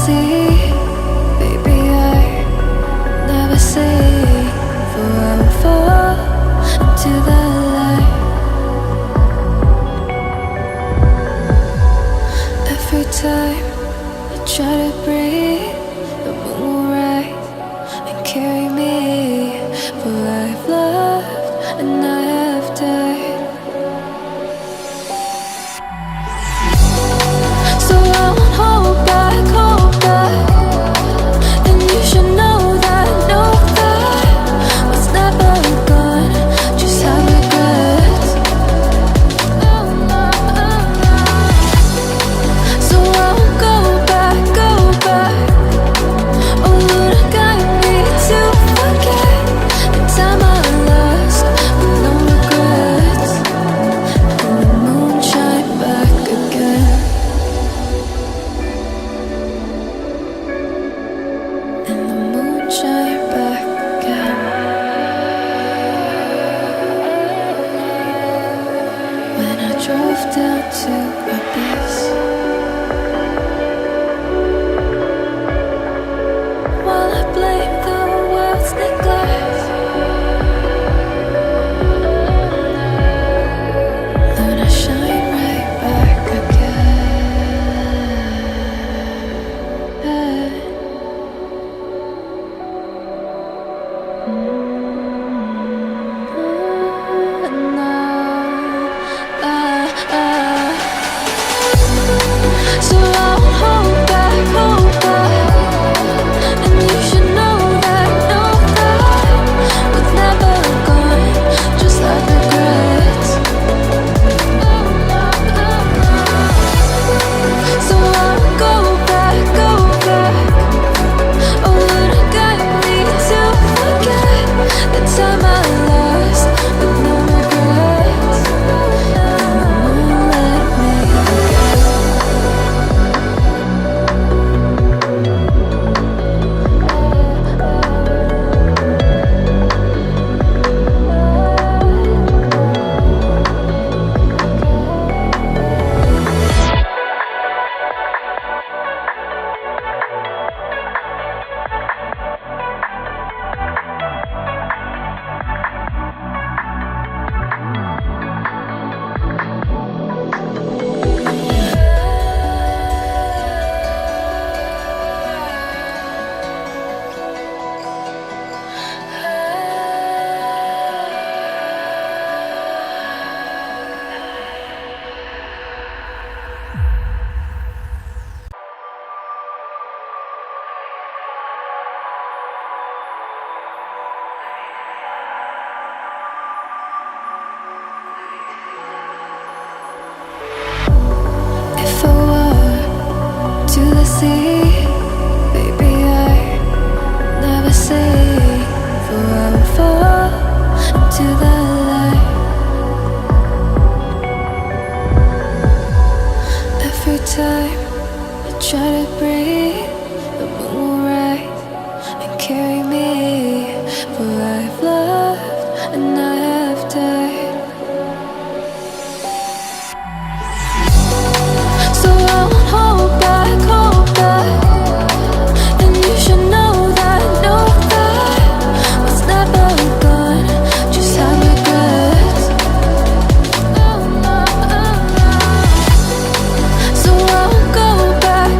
sea, baby, I never say, for I will fall into the light. Every time I try to breathe, the moon will rise and carry me, for I've loved and I have died. So I won't hold back, and you should know that what's never gone just have regrets. So I won't go back. Oh Lord, I got me to forget the time I lost with no regrets. And the moon shine back again. And the moon shine back again. When I drove down to abyss, while I blame the world's neglect, then I shine right back again. So I won't hold back, and you should know that what's never gone just like regrets. So I won't go back. Oh Lord, I got me to forget the time I lost with no regrets. And the moon let me forget. If I walk to the sea, baby, I never say, for I will fall into the light. Every time I try to breathe, the moon will rise and carry me, for I've loved and I have died. So I won't hold back, and you should know that what's never gone just have regrets. So I won't go back.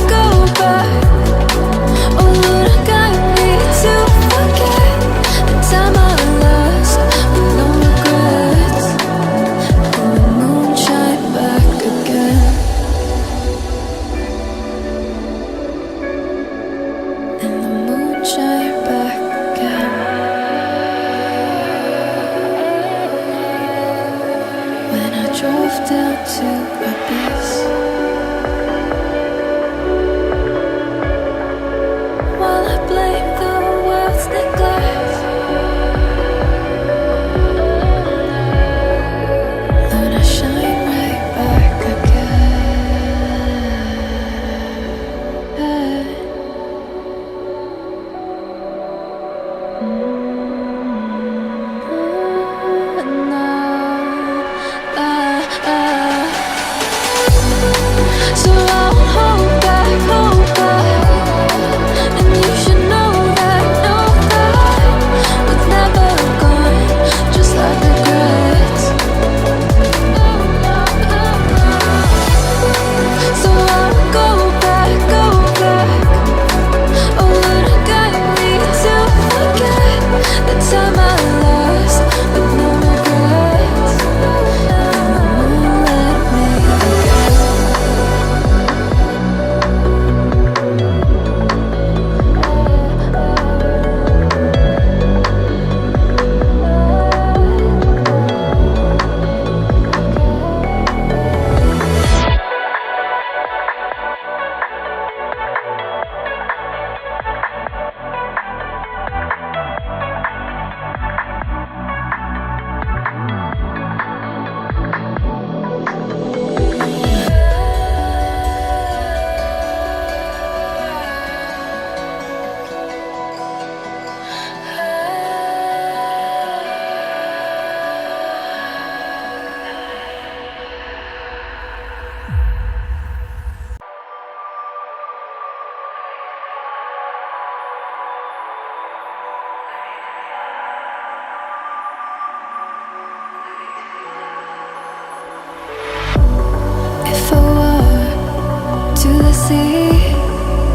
see.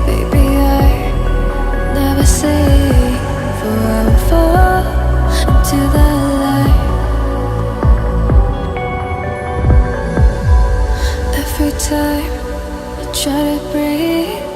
Baby, I never say, for I will fall into the light. Every time I try to breathe,